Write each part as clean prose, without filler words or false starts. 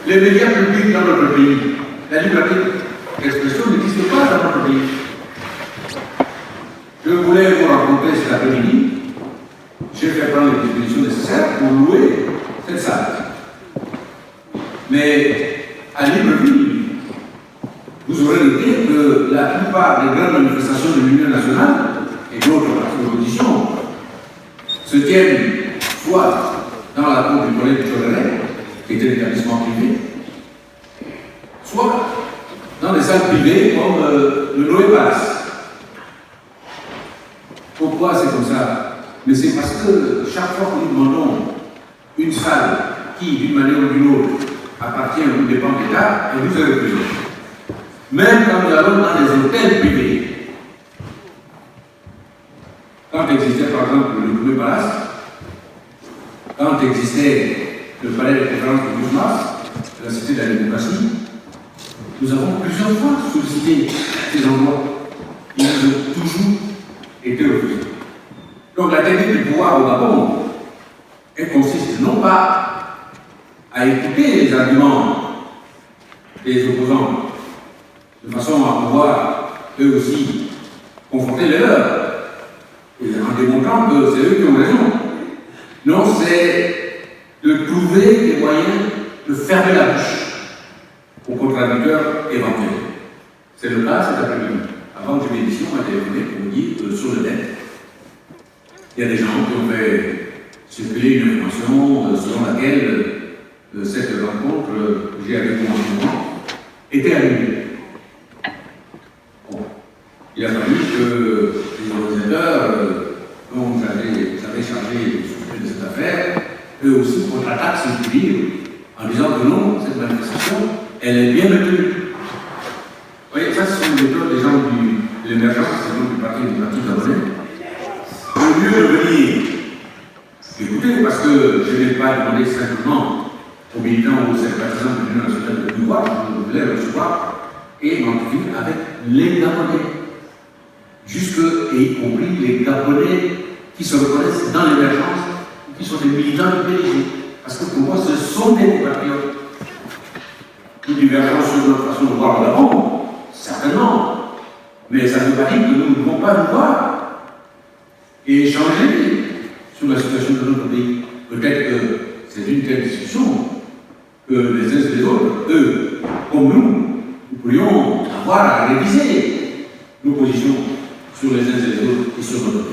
Les médias publics dans notre pays, la liberté d'expression n'existe pas dans notre pays. Je voulais vous rencontrer cet après-midi. J'ai fait prendre les dispositions nécessaires pour louer cette salle. Mais à Libreville, vous aurez noté que la plupart des grandes manifestations de l'Union nationale et d'autres partis d'opposition se tiennent soit dans la cour du collège du Cholet, qui était l'établissement privé, soit dans des salles privées comme le Noé Palace. Pourquoi c'est comme ça? Mais c'est parce que chaque fois que nous demandons une salle qui, d'une manière ou d'une autre, appartient ou dépend de l'État, elle nous est refusée. Même quand nous allons dans des hôtels privés, quand existait par exemple le Noé Palace, quand existait le palais de conférence de 12 mars, de la Cité de la démocratie, nous avons plusieurs fois sollicité ces endroits. Ils nous ont toujours été refusés. Donc la technique du pouvoir au Gabon, elle consiste non pas à écouter les arguments des opposants, de façon à pouvoir eux aussi confronter les leurs, et en démontrant que c'est eux qui ont raison. Non, c'est de trouver des moyens de fermer la bouche aux contradicteurs éventuels. C'est le cas cet après-midi. Avant que l'émission m'a téléphoné pour me dire que sur le net, il y a des gens qui ont fait circuler une information selon laquelle cette rencontre que j'ai avec vous en ce moment était annulée. Bon. Il a fallu que les organisateurs dont j'avais chargé de cette affaire, eux aussi contre-attaquent ce livre en disant que non, cette manifestation, elle est bien maintenue. Vous voyez, ça, ce sont les méthodes des gens de l'émergence, c'est donc du Parti démocratique gabonais. Au lieu de venir écouter, parce que je n'ai pas demandé simplement aux militants ou aux sympathisants de l'Union nationale de nous voir, je voulais recevoir et m'entretenir avec les Gabonais. Jusque, et y compris les Gabonais qui se reconnaissent dans l'émergence, qui sont des militants du PDG. Parce que pour moi, ce sont des compatriotes. Nous divergeons sur notre façon de voir le Gabon, certainement. Mais ça ne veut pas dire que nous ne devons pas nous voir et échanger sur la situation de notre pays. Peut-être que c'est une telle discussion que les uns et les autres, eux, comme nous pourrions avoir à réviser nos positions sur les uns et les autres et sur notre pays.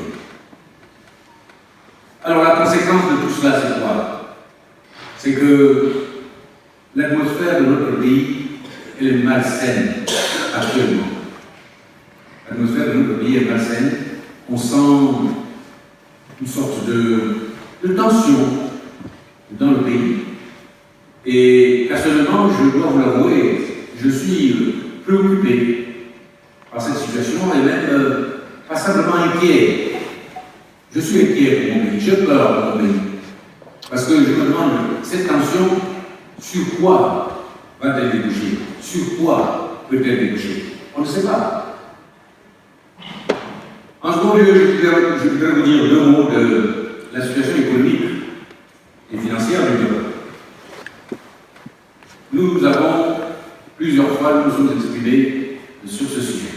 Alors la conséquence de tout cela, c'est quoi? C'est que l'atmosphère de notre pays, elle est malsaine actuellement. L'atmosphère de notre pays est malsaine. On sent une sorte de tension dans le pays. Et personnellement, je dois vous l'avouer, je suis préoccupé par cette situation et même pas simplement inquiet. Je suis inquiet pour mon pays, j'ai peur pour mon pays. Parce que je me demande, cette tension, sur quoi va-t-elle déboucher? Sur quoi peut-elle déboucher? On ne sait pas. En second lieu, je voudrais vous dire deux mots de la situation économique et financière du Gabon. Nous avons plusieurs fois, nous sommes exprimés sur ce sujet.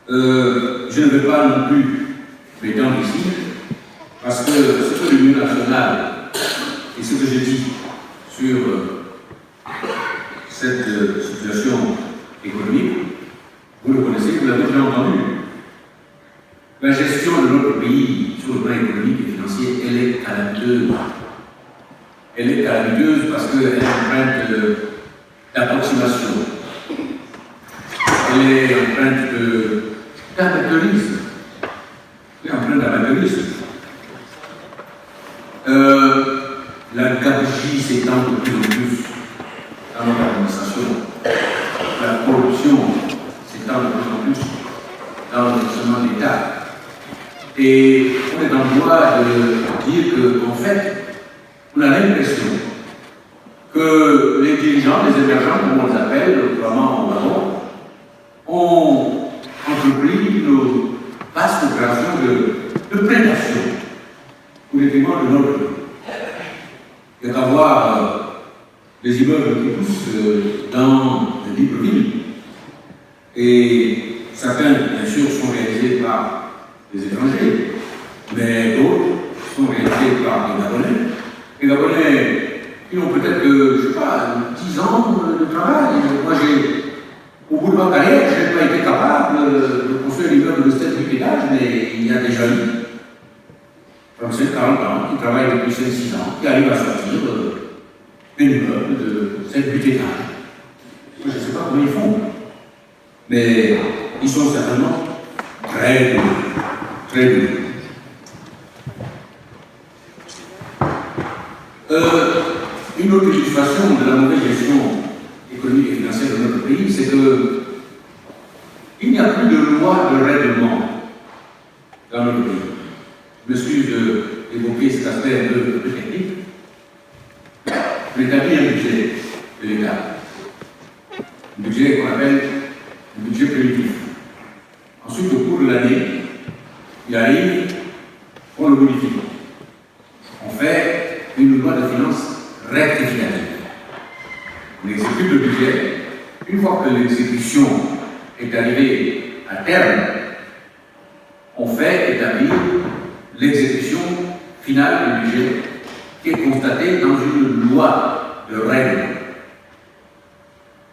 Je ne vais pas non plus m'étendre ici, parce que ce que l'Union nationale et ce que je dis sur cette situation économique, vous le connaissez, vous l'avez déjà entendu. La gestion de notre pays sur le plan économique et financier, elle est calamiteuse. Elle est calamiteuse parce qu'elle est empreinte d'approximation. Elle est empreinte d'amateurisme. Elle est empreinte d'amateurisme. La gabegie s'étend de plus en plus dans notre administration. La corruption s'étend de plus en plus dans le fonctionnement de l'État. Et on est en droit de dire qu'en fait, on a l'impression que les dirigeants, les émergents, comme on les appelle, vraiment au Gabon, ont entrepris une vaste opération de prédation au détriment de notre pays. des immeubles qui poussent dans de libres villes. Et certains, bien sûr, sont réalisés par des étrangers, mais d'autres sont réalisés par des Gabonais. Les Gabonais qui ont peut-être, je ne sais pas, 10 ans de travail. Moi, au bout de ma carrière, je n'ai pas été capable de construire un immeuble de 7-8 étages, mais il y a des jeunes, 35, 40 ans, qui travaillent depuis 5-6 ans, qui arrivent à sortir un immeuble de 7-8 étages. Je ne sais pas comment ils font, mais ils sont certainement très doués, très doués. Une autre illustration de la mauvaise gestion économique et financière de notre pays, c'est qu'il n'y a plus de loi de règlement dans notre pays. Je m'excuse d'évoquer cet aspect un peu technique. On établit un budget de l'État. Un budget qu'on appelle un budget préventif. Ensuite, au cours de l'année, il arrive, on le modifie. On fait une loi de finances rectificative. On exécute le budget. Une fois que l'exécution est arrivée à terme, on fait établir l'exécution finale du budget qui est constatée dans une loi de règlement.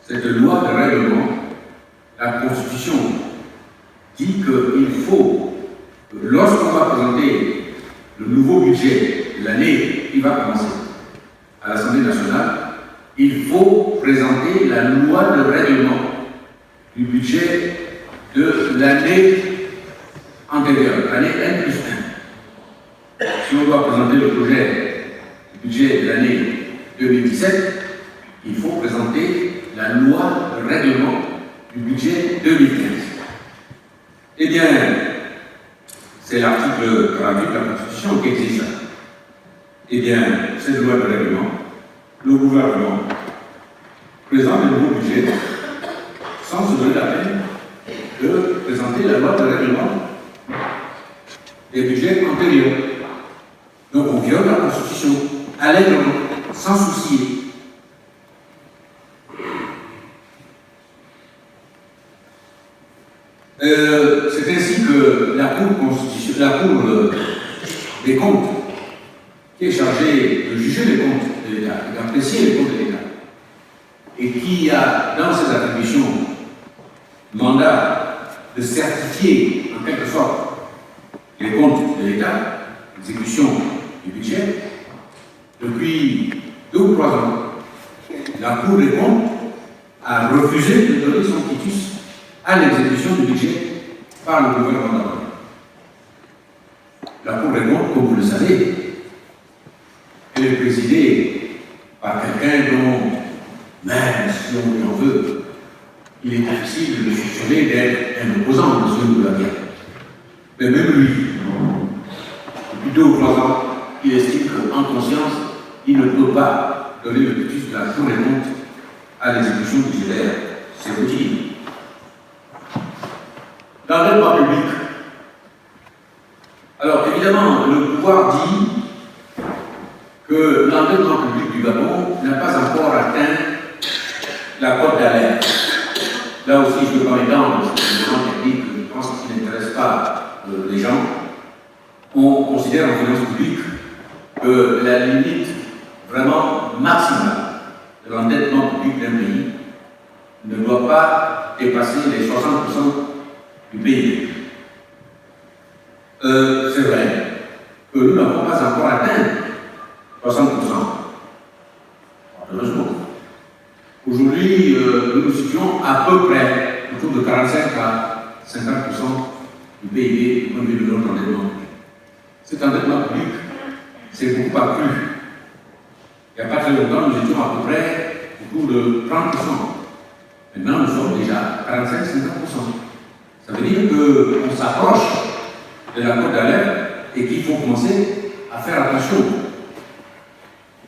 Cette loi de règlement, la Constitution dit qu'il faut, lorsqu'on va présenter le nouveau budget de l'année qui va commencer à l'Assemblée nationale, il faut présenter la loi de règlement du budget de l'année antérieure, l'année N+1. Si on doit présenter le projet du budget de l'année 2017, il faut présenter la loi de règlement du budget 2015. Eh bien, c'est l'article 48 de la Constitution qui exige ça. Eh bien, cette loi de règlement, le gouvernement présente le nouveau budget sans se donner la peine de présenter la loi de règlement des budgets antérieurs. Donc on viole la Constitution allègrement, sans souci. C'est ainsi que la Cour des comptes, qui est chargée de juger les comptes de l'État, d'apprécier les comptes de l'État, et qui a dans ses attributions mandat de certifier en quelque sorte les comptes de l'État, l'exécution du budget, depuis 2 ou 3 ans, la Cour des comptes a refusé de donner son quitus à l'exécution du budget par le gouvernement. La Cour des comptes, comme vous le savez, elle est présidée par quelqu'un dont, même si on en veut, il est difficile de le soupçonner d'être un opposant de celui de la guerre. Mais même lui, depuis 2 ou 3 ans, il estime qu'en conscience, il ne peut pas donner le quitus de la Cour des comptes à l'exécution budgétaire. C'est routine. L'endettement public. Alors évidemment, le pouvoir dit que l'endettement public du Gabon n'a pas encore atteint la cote d'alerte. Là aussi, je ne peux pas m'étendre, parce que c'est une grande technique, je pense, qui n'intéresse pas les gens. On considère en finance publique que la limite vraiment maximale de l'endettement public d'un pays ne doit pas dépasser les 60% du PIB. C'est vrai que nous n'avons pas encore atteint 60%. Heureusement. Aujourd'hui, nous nous situons à peu près autour de 45 à 50% du PIB au niveau de notre endettement. Cet endettement public s'est beaucoup accru. Il n'y a pas très longtemps, nous étions à peu près autour de 30%. Maintenant, nous sommes déjà à 45-50%. Ça veut dire qu'on s'approche de la cote d'alerte et qu'il faut commencer à faire attention.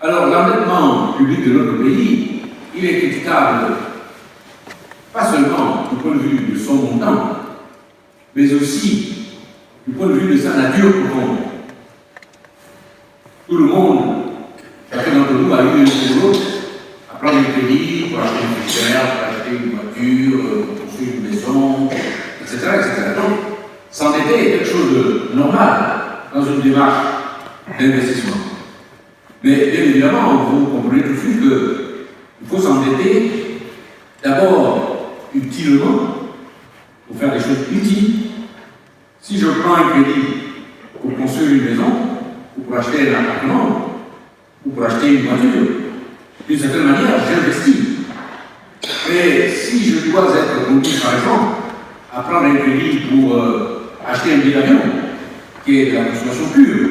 Alors, l'endettement public de notre pays, il est critiquable, pas seulement du point de vue de son montant, mais aussi du point de vue de sa nature profonde. Tout le monde, chacun d'entre nous a eu un ou l'autre, à prendre un crédit pour acheter un frigidaire, pour acheter une voiture, pour construire une maison, etc., etc. Donc, s'endetter est quelque chose de normal dans une démarche d'investissement. Mais bien évidemment, vous comprenez tout de suite qu'il faut s'endetter d'abord utilement pour faire des choses utiles. Si je prends un crédit pour construire une maison, ou pour acheter un appartement, ou pour acheter une voiture, d'une certaine manière, j'investis. Mais si je dois être conduit, par exemple, à prendre un crédit pour acheter un billet d'avion, qui est de la consommation pure,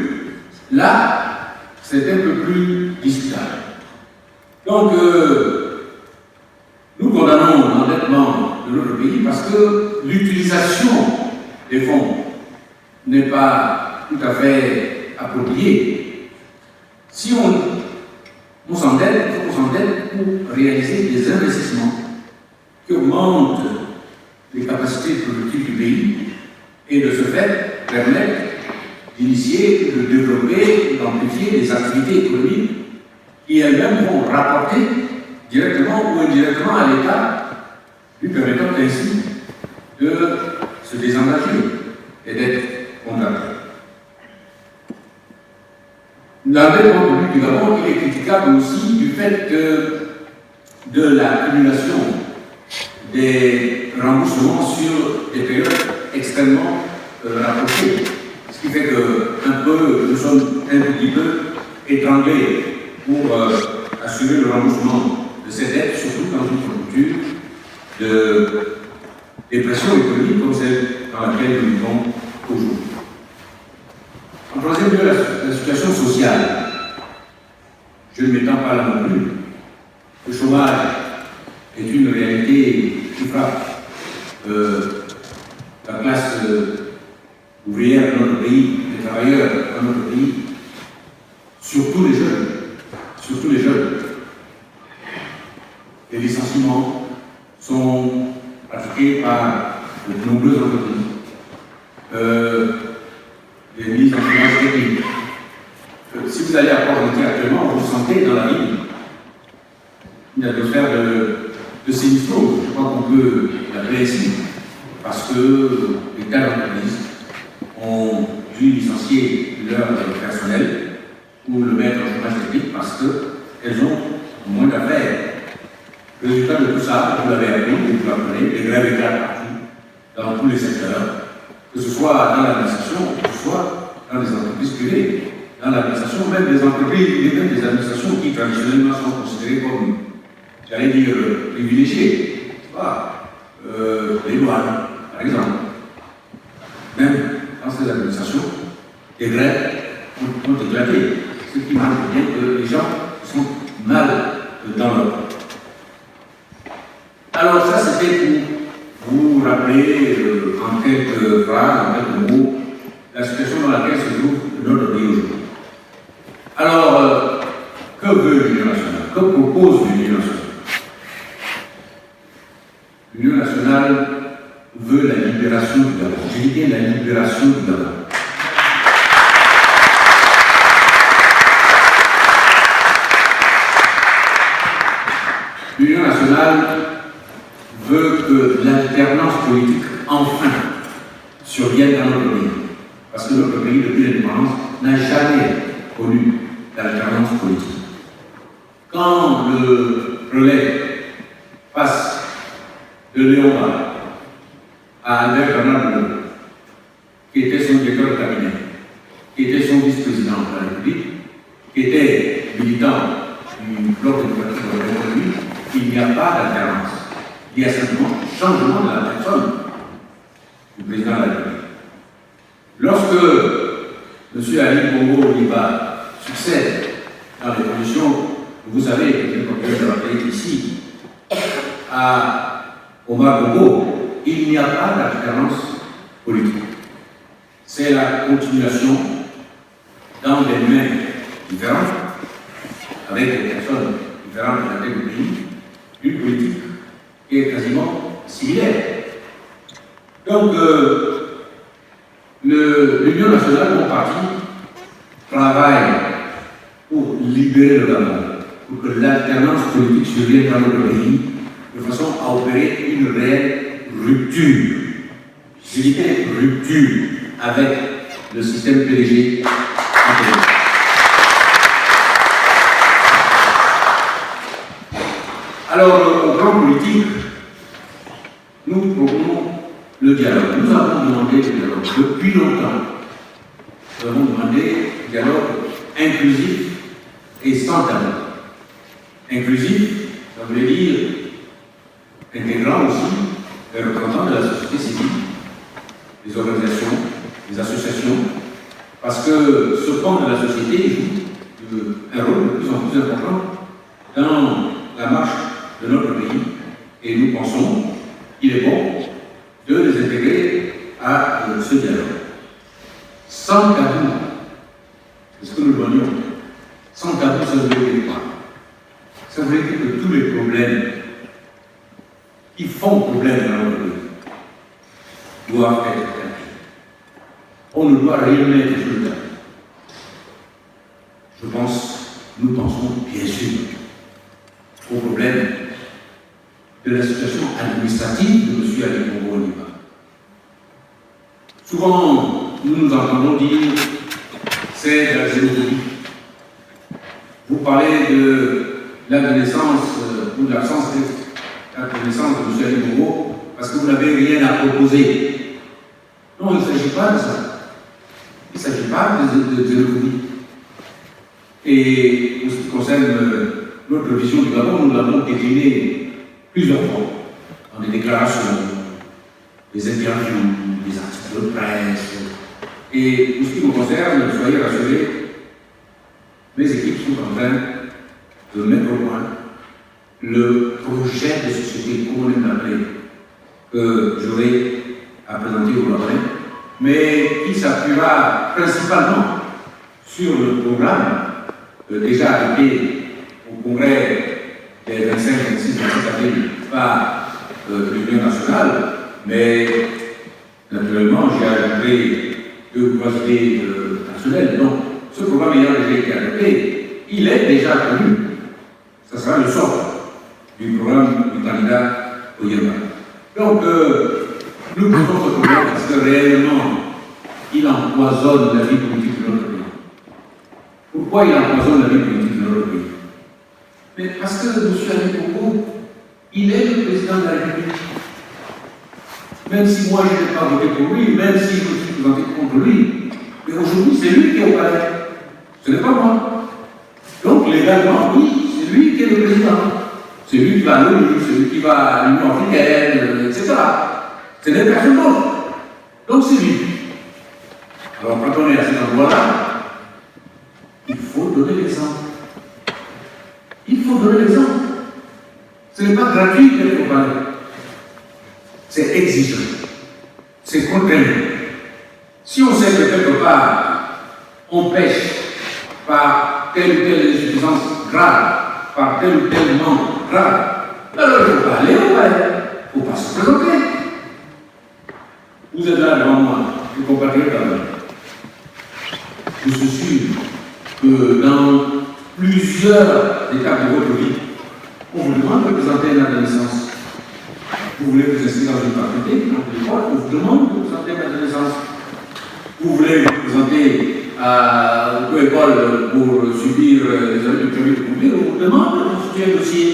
là, c'est un peu plus discutable. Donc, nous condamnons l'endettement de notre pays parce que l'utilisation des fonds n'est pas tout à fait appropriée. Si on s'endette, il faut qu'on s'endette pour réaliser des investissements qui augmentent les capacités productives du pays et de ce fait permettre d'initier, de développer, d'amplifier des activités économiques qui elles-mêmes vont rapporter directement ou indirectement à l'État, lui permettant ainsi de se désengager et d'être condamné. L'endettement public du Gabon, il est critiquable aussi du fait de l'accumulation des remboursements sur des périodes extrêmement rapprochées. Ce qui fait que nous sommes un petit peu étranglés pour assurer le remboursement de ces dettes, surtout dans une conjoncture de dépression économique comme celle dans laquelle nous vivons aujourd'hui. En troisième lieu, la situation sociale. Je ne m'étends pas là non plus. Le chômage est une réalité qui frappe la classe ouvrière de notre pays, les travailleurs de notre pays, surtout les jeunes. Surtout les jeunes. Les licenciements sont pratiqués par de nombreuses entreprises. Les mises en chômage technique. Si vous allez à Port-Gentil actuellement, vous sentez dans la ville une atmosphère de sinistrose, je crois qu'on peut l'appeler ainsi, parce que les tas d'entreprises ont dû licencier leur personnel ou le mettre en chômage technique parce qu'elles ont moins d'affaires. Le résultat de tout ça, vous l'avez appris, vous l'apprenez, les grèves éclatent partout, dans tous les secteurs, que ce soit dans l'administration, que ce soit dans les entreprises privées, dans l'administration, même des entreprises, même des administrations qui traditionnellement sont considérées comme, j'allais dire, privilégiées. Les douanes, par exemple. Même dans ces administrations, des grèves ont éclaté. Ce qui montre bien que les gens sont mal dans leur vie. Alors ça, c'était pour vous rappeler en quelques phrases, en quelques mots, la situation dans laquelle se trouve notre pays aujourd'hui. Alors, que veut l'Union nationale? Que propose l'Union nationale? L'Union nationale veut la libération du Gabon. Je dis bien la libération du Gabon. L'Union nationale veut que l'alternance politique, enfin, survienne dans notre pays. Parce que notre pays, depuis l'indépendance, n'a jamais connu d'alternance politique. Quand le relais passe de Léon Bala à Albert Bernard Delon, qui était son directeur de cabinet, qui était son vice-président de la République, qui était militant du bloc démocratique de la République, il n'y a pas d'alternance. Il y a simplement changement de la personne du président de la République. Lorsque M. Ali Bongo Oliba succède dans les conditions que vous savez, que j'ai continué de rappeler ici, à Omar Bongo, il n'y a pas d'alternance politique. C'est la continuation dans des mains différentes, avec des personnes différentes de la tête du pays, d'une politique qui est quasiment similaire. Donc, l'Union nationale, mon parti, travaille pour libérer le Gabon pour que l'alternance politique survienne dans notre pays, de façon à opérer une réelle rupture. Je dis bien rupture avec le système PDG. Alors, au plan politique, nous proposons le dialogue. Nous avons demandé le dialogue depuis longtemps. Nous avons demandé un dialogue inclusif et sans tabou. Inclusif, ça voulait dire intégrant aussi les représentants de la société civile, les organisations, les associations, parce que ce pan de la société joue un rôle de plus en plus important dans la marche de notre pays, et nous pensons qu'il est bon de les intégrer à ce dialogue. Sans tabou, c'est ce que nous demandions. Sans tabou, ça voulait dire quoi? Ça voulait dire que tous les problèmes qui font problème dans notre pays doivent être traités. On ne doit rien mettre sur le tabou. Nous pensons bien sûr au problème de la situation administrative de M. Ali Bongo Ondimba. Souvent, nous entendons dire c'est de la xénophobie. Vous parlez de la naissance ou de l'absence de la naissance de M. Ali Bongo parce que vous n'avez rien à proposer. Non, il ne s'agit pas de ça. Il ne s'agit pas de xénophobie. Et en ce qui concerne notre vision du Gabon, nous l'avons déclinée plusieurs fois, dans des déclarations, des interviews, des articles de presse. Et en ce qui nous concerne, soyez rassurés, mes équipes sont en train de mettre au point le projet de société, comme on aime l'appeler, que j'aurai à présenter au Gabon, mais qui s'appuiera principalement sur le programme déjà arrêté au congrès des 25, 26, 27 avril par l'Union nationale, mais naturellement j'ai ajouté 2 ou 3 idées personnelles. Donc ce programme ayant déjà été adopté, il est déjà connu. Ce sera le socle du programme du candidat Oyema. Donc nous posons ce problème parce que réellement il empoisonne la vie politique de notre pays. Pourquoi il empoisonne la vie politique de notre pays? Mais parce que M. Ali Bongo, il est le président de la République. Même si moi je n'ai pas voté pour lui, même si je me suis présenté contre lui, mais aujourd'hui c'est lui qui est au palais. Ce n'est pas moi. Donc légalement, oui, c'est lui qui est le président. C'est lui qui va à l'ONU, c'est lui qui va à l'Union africaine, etc. Ce n'est personne d'autre. Donc c'est lui. Alors quand on est à cet endroit-là, il faut donner l'exemple. Il faut donner l'exemple. Ce n'est pas gratuit d'être au palais. C'est exigeant. C'est contraignant. Si on sait que quelque part, on pêche par telle ou telle insuffisance grave, par tel ou tel manque grave, alors il ne faut pas aller au palais. Il ne faut pas se présenter. Vous êtes là devant moi, les compatriotes à l'heure. Je suis sûr que dans plusieurs étapes de votre vie, on vous demande de présenter un acte de naissance. Vous voulez vous inscrire dans une faculté, dans l'école, on vous demande de présenter un acte de naissance. Vous voulez vous présenter à l'école pour subir les années de permis de conduire, on vous demande de constituer un dossier.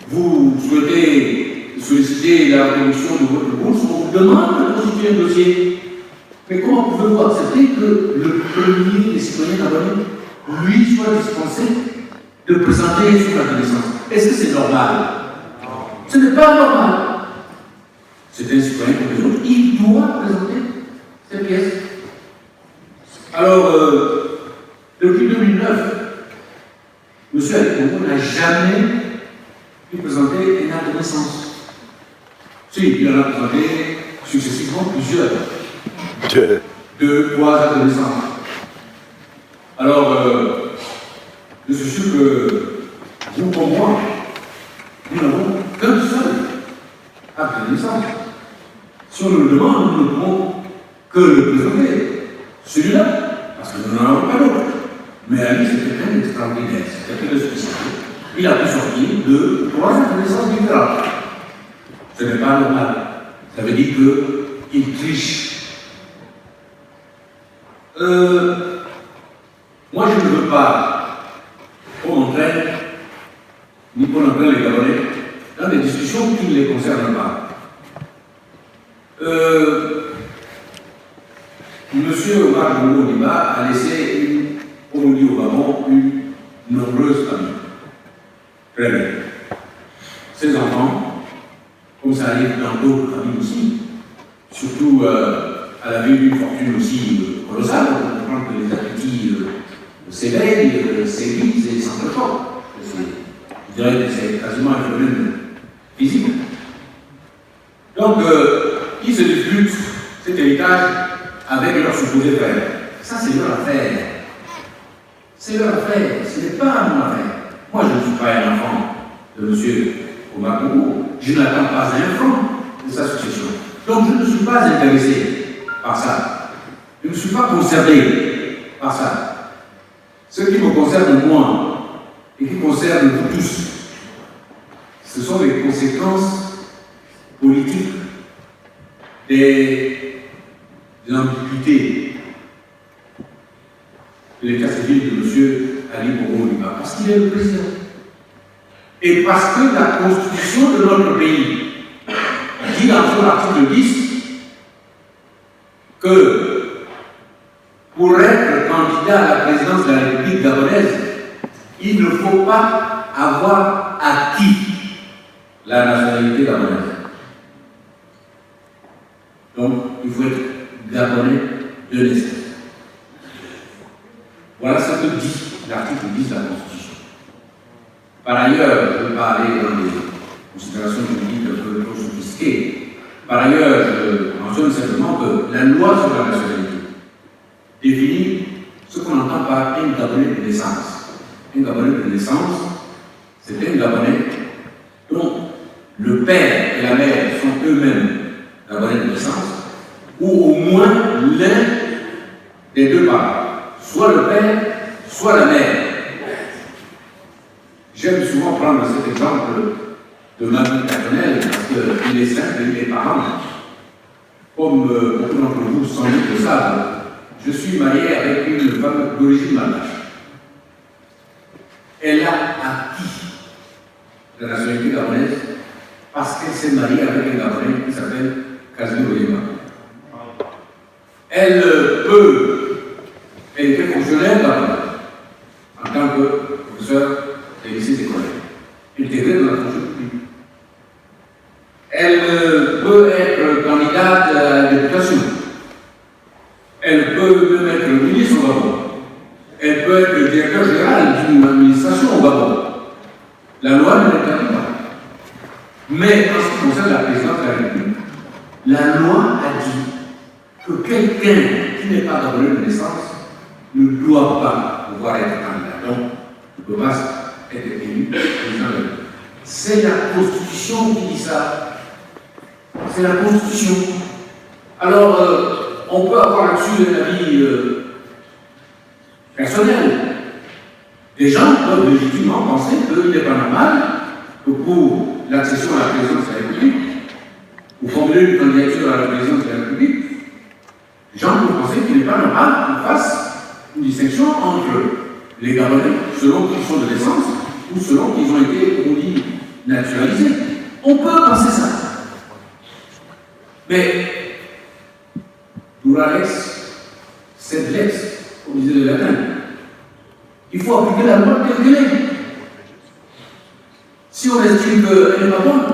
Vous souhaitez solliciter la reconduction de votre bourse, on vous demande de constituer un dossier. Mais comment pouvez-vous accepter que le premier des citoyens abonnés, lui, soit dispensé de présenter son acte de naissance? Est-ce que c'est normal? Ce n'est pas normal. C'est un citoyen comme les autres, il doit présenter cette pièce. Alors, depuis 2009, M. Ali Bongo n'a jamais pu présenter un acte de naissance. Si, il en a présenté successivement plusieurs. 2, 3 actes de naissance. Alors, je suis sûr que vous comme moi, nous n'avons qu'un seul acte de naissance. Si on nous le demande, nous ne pouvons que le présenter. Celui-là, parce que nous n'en avons pas d'autre. Mais Ali, c'était quelqu'un d'extraordinaire, c'était quelqu'un de spécial. Il a pu sortir de 3 connaissances différentes. Ce n'est pas normal. Ça veut dire qu'il triche. Moi, je ne veux pas qu'on entraîne, ni qu'on entraîne les Gabonais dans des discussions qui ne les concernent pas. Monsieur Omar Bongo Ondimba a laissé, comme on dit au Gabon, une nombreuse famille. Très bien. Ses enfants, comme ça arrive dans d'autres familles aussi, surtout à la vue d'une fortune aussi colossale, on comprend que les appétits s'éveillent, séduisent et s'entrechoquent. Je dirais que c'est quasiment un phénomène physique. Donc, ils se disputent cet héritage avec leur supposé frère. Ça, c'est leur affaire. C'est leur affaire, ce n'est pas mon affaire. Moi, je ne suis pas un enfant de M. Omar Bongo. Je n'attends pas un franc de sa succession. Donc, je ne suis pas intéressé par ça. Je ne suis pas concerné par ça. Ce qui me concerne moi et qui concerne vous tous, ce sont les conséquences politiques des ambiguïtés de l'état civil de M. Ali Bongo Ondimba, parce qu'il est le président. Et parce que la constitution de notre pays dit dans son article 10 que pour être candidat à la présidence de la République gabonaise, il ne faut pas avoir acquis la nationalité gabonaise. Donc, il faut être gabonais de naissance. Voilà ce que dit l'article 10 de la Constitution. Par ailleurs, je ne veux pas aller dans des considérations juridiques un peu trop sophistiquées. Par ailleurs, je mentionne simplement que la loi sur la nationalité définit ce qu'on entend par un Gabonais de naissance. Un Gabonais de naissance, c'est un Gabonais dont le père et la mère sont eux-mêmes Gabonais de naissance, ou au moins l'un des deux parents, soit le père, soit la mère. J'aime souvent prendre cet exemple de ma vie personnelle parce qu'il est simple et il est parent. Comme beaucoup d'entre vous sans doute le savent, je suis marié avec une femme d'origine malgache. Elle a acquis la nationalité gabonaise parce qu'elle s'est mariée avec un Gabonais qui s'appelle Casimir Oyema. Elle était fonctionnaire gabonais en tant que professeur des lycées écoliers, intégrée dans la fonction publique. Elle peut être candidate à la députation. Elle peut même être ministre au Gabon. Elle peut être le directeur général d'une administration au Gabon. La loi ne l'interdit pas. Mais en ce qui concerne la présidence de la République, la loi a dit que quelqu'un qui n'est pas gabonais de naissance ne doit pas pouvoir être candidat. Donc, ne peut pas être élu président de la République. C'est la Constitution qui dit ça. C'est la Constitution. Alors, on peut avoir là-dessus un avis personnel. Les gens peuvent légitimement penser qu'il n'est pas normal que pour l'accession à la présidence de la République, ou formuler une candidature à la présidence de la République, les gens peuvent penser qu'il n'est pas normal qu'on fasse une distinction entre les Gabonais, selon qu'ils sont de naissance, ou selon qu'ils ont été, comme on dit, naturalisés. On peut penser ça. Mais, Duralex, sed lex, comme disait le latin, il faut appliquer la loi telle qu'elle est. Si on estime qu'elle n'est pas bonne,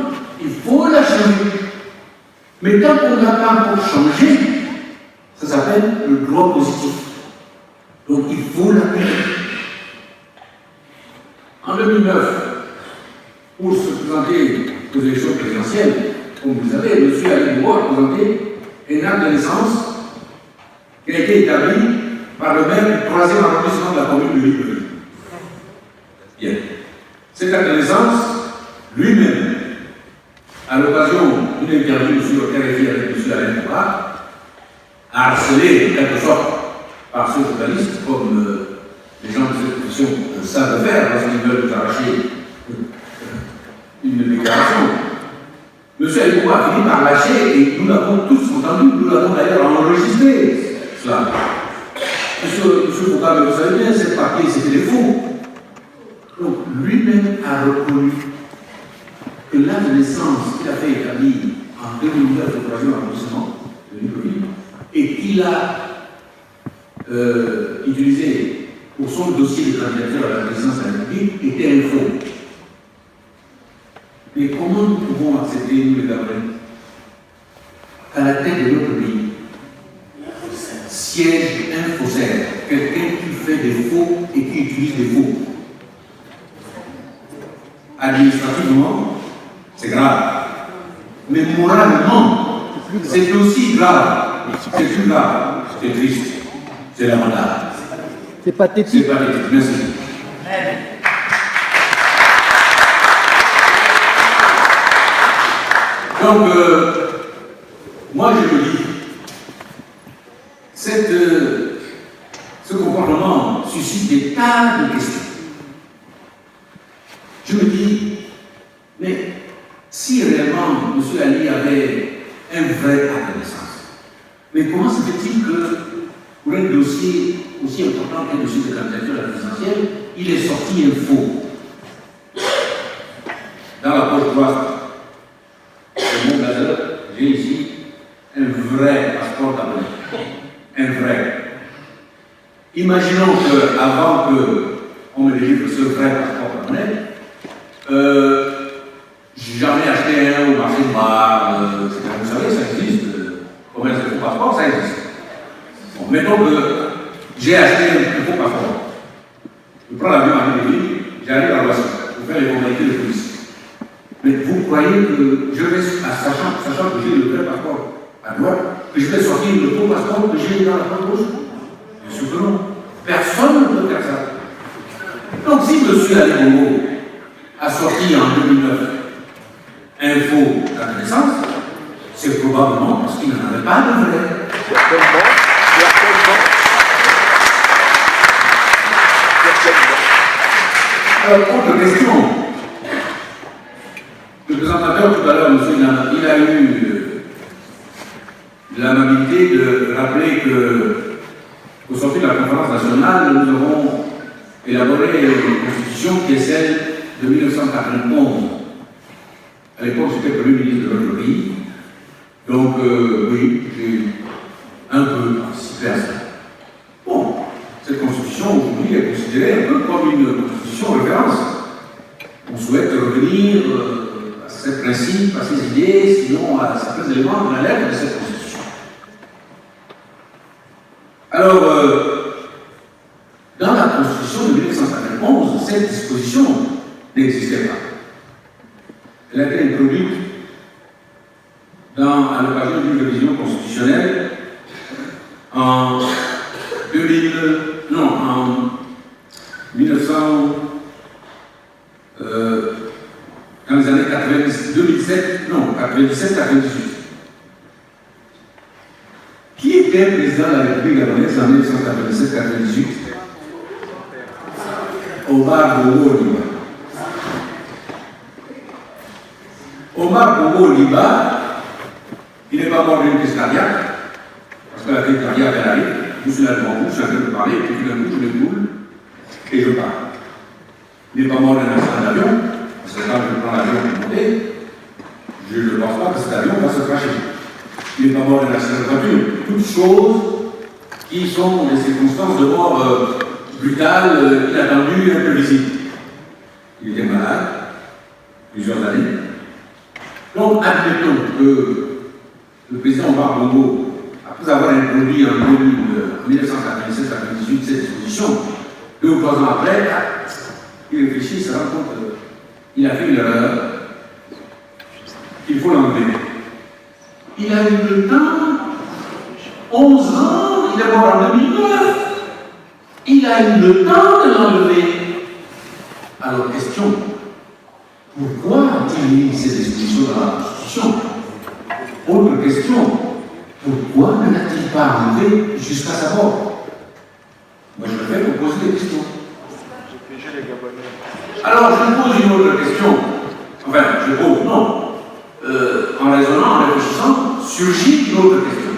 il faut la changer. Mais tant qu'on n'a pas encore changé, ça s'appelle le droit positif. Donc il faut l'appliquer. En 2009, pour se présenter aux élections présidentielles, comme vous le savez, M. Ali Bongo a présenté un acte de naissance qui a été établi par le maire du 3e arrondissement de la commune de Libreville. Bien. Cet acte de naissance, lui-même, à l'occasion d'une interview sur RFI avec M. Alain Bourra, a harcelé, en quelque sorte, par ce journaliste comme les gens de cette position savent faire lorsqu'ils veulent arracher une déclaration. M. Aïkoua a fini par lâcher, et nous l'avons tous entendu, nous l'avons d'ailleurs enregistré, cela. Monsieur Foucault, vous savez bien, ces papiers, c'était des faux. Donc, lui-même a reconnu que l'acte de naissance qu'il a fait établir en 2009 au 3e arrondissement de Libreville, et qu'il a utilisé pour son dossier de candidature à la présidence de la République, était un faux. Mais comment nous pouvons accepter, nous les Gabonais, qu'à la tête de notre pays siège un faussaire, quelqu'un qui fait des faux et qui utilise des faux? Administrativement, c'est grave. Mais moralement, c'est aussi grave. C'est plus grave. C'est triste. C'est lamentable. C'est pathétique. C'est pathétique. Merci. Donc, moi je me dis, ce comportement suscite des tas de questions. Je me dis, mais si réellement M. Ali avait un vrai acte de naissance, mais comment se fait-il que pour un dossier aussi important qu'un dossier de candidature à la présidentielle, il est sorti un faux? Dans la poche droite de mon gazette, j'ai ici un vrai passeport gabonais. Un vrai. Imaginons qu'avant qu'on me délivre ce vrai passeport gabonais, j'en ai acheté un au marché de bar, etc. Vous savez, ça existe. Commerce de faux passeport, ça existe. Bon, mettons que j'ai acheté un faux passeport. Je prends l'avion à Libreville, j'arrive à Roissy pour faire les formalités de police. Mais vous croyez que je vais, sachant que j'ai le vrai passeport à droite, que je vais sortir le faux passeport que j'ai dans la poche gauche? Bien sûr que non. Personne ne peut faire ça. Donc si M. Ali Bongo a sorti en 2009 un faux acte de naissance, c'est probablement parce qu'il n'en avait pas de vrai. Alors, autre question. Le présentateur tout à l'heure, monsieur, il a eu l'amabilité de rappeler qu'au sortir de la conférence nationale, nous avons élaboré une constitution qui est celle de 1991. À l'époque, j'étais Premier ministre de notre pays. Donc, oui, j'ai un peu participé à ça. Bon, cette constitution, aujourd'hui, est considérée un peu comme une constitution référence. On souhaite revenir à ces principes, à ces idées, sinon à certains éléments de la lettre de cette constitution. Alors, dans la constitution de 1991, cette disposition n'existait pas. Elle a été introduite à l'occasion d'une révision constitutionnelle en 1900, dans les années 97, 97-98. Qui était président de la République gabonaise en 1997-98? Omar Bongo Oliba. Omar Bongo Oliba, il n'est pas mort d'une crise cardiaque, parce que la crise cardiaque, elle arrive, je suis là devant vous, je suis en train de parler, et puis tout d'un coup, je me boule, et je pars. Il n'est pas mort d'un accident d'avion, parce que quand je prends l'avion pour monter, je ne pense pas que cet avion va se cracher. Il n'est pas mort d'un accident de voiture. Toutes choses qui sont des circonstances de mort brutales, inattendues, imprévisibles. Il était malade, plusieurs années. Donc, admettons que le président Omar Bongo, après avoir introduit en 1997-98 cette disposition, 2 ou 3 ans après, il réfléchit, il se rend compte qu'il a fait une erreur, qu'il faut l'enlever. Il a eu le temps, 11 ans, il est mort en 2009. Il a eu le temps de l'enlever. Alors, question, pourquoi a-t-il mis ces dispositions dans la Constitution? Autre question, pourquoi ne l'a-t-il pas enlevé jusqu'à sa mort? Moi, je je vais vous poser des questions. Alors, je pose une autre question. Enfin, je pose, non. En raisonnant, en réfléchissant, surgit une autre question.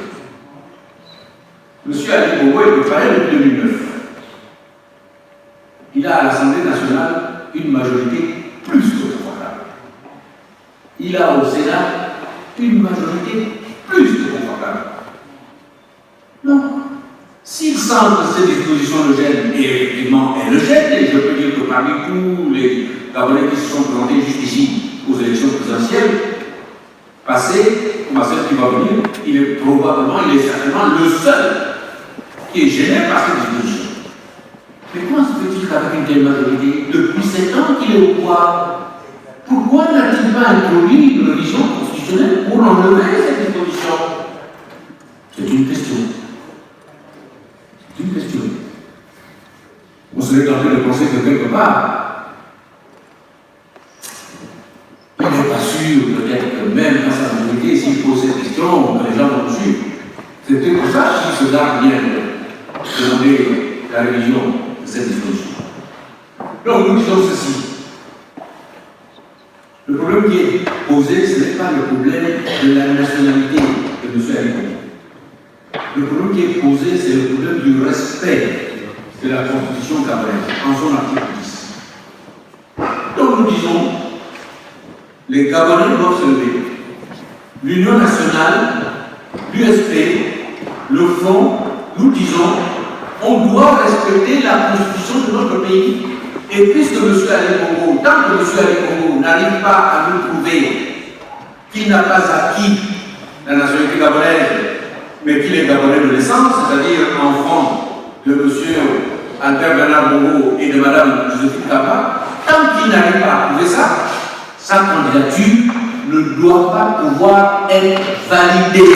Monsieur Ali Bongo est au palais depuis 2009. Il a à l'Assemblée nationale une majorité plus que confortable. Il a au Sénat une majorité plus que confortable. Non. S'il sent que ces dispositions le gênent, et effectivement elles le gênent, et je peux dire que parmi tous les Gabonais qui se sont présentés jusqu'ici aux élections présidentielles passées, comme à celle qui va venir, il est certainement le seul qui est gêné par ces dispositions. Mais comment se fait-il qu'avec une telle majorité, depuis 7 ans qu'il est au pouvoir, pourquoi n'a-t-il pas introduit une révision constitutionnelle pour enlever cette disposition? C'est une question. C'est une question. On serait tenté de penser que quelque part, il n'est pas sûr, peut-être que même dans sa majorité, s'il pose cette question, les gens vont le suivre. C'est peut-être pour ça qu'il se garde bien de demander la révision de cette disposition. Donc nous disons ceci. Le problème qui est posé, ce n'est pas le problème de la nationalité de M. Ali Bongo. Le problème qui est posé, c'est le problème du respect de la Constitution camerounaise, en son article 10. Donc nous disons, les Gabonais doivent se lever. L'Union nationale, l'USP, le Front, nous disons, on doit respecter la Constitution de notre pays. Et puisque M. Ali Bongo, tant que M. Ali Bongo n'arrive pas à nous prouver qu'il n'a pas acquis la nationalité gabonaise, mais qu'il est gabonais de naissance, c'est-à-dire enfant de M. Albert Bernard Bongo et de Mme Joséphine Kaba, tant qu'il n'arrive pas à prouver ça, sa candidature ne doit pas pouvoir être validée.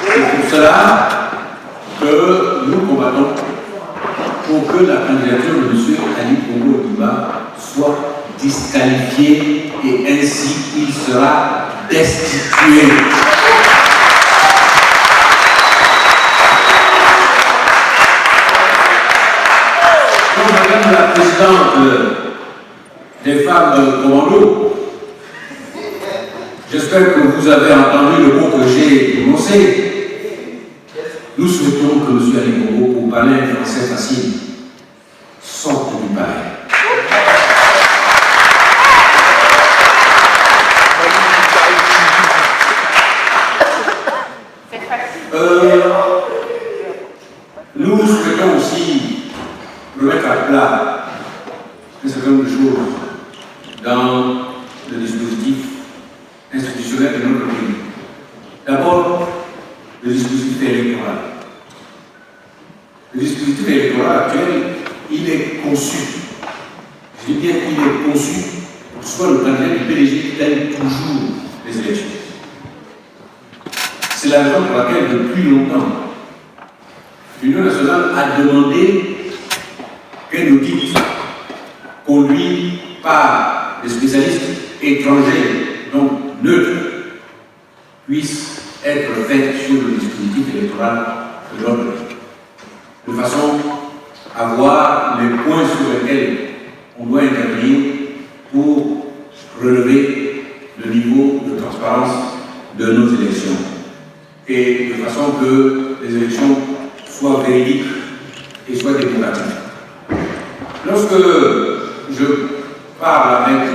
C'est pour cela que nous combattons pour que la candidature de M. Ali Bongo Ondimba soit disqualifiée et ainsi il sera destitué. Donc, Madame la Présidente des femmes commando, j'espère que vous avez entendu le mot que j'ai prononcé. Nous souhaitons que M. Ali Bongo, pour parler un français facile, sorte du palais. Nous souhaitons aussi remettre à plat un certain nombre de choses dans le dispositif institutionnel de notre pays. D'abord, le dispositif électoral. Le dispositif électoral actuel, il est conçu. Je dis bien qu'il est conçu pour que ce soit le candidat du PDG qui gagne toujours les élections. C'est la raison pour laquelle, depuis longtemps, l'Union nationale a demandé qu'un audit conduit par des spécialistes étrangers, donc neutres, puisse être faite sur le dispositif électoral de notre pays, de façon à voir les points sur lesquels on doit intervenir pour relever le niveau de transparence de nos élections et de façon que les élections soient véridiques et soient démocratiques. Lorsque je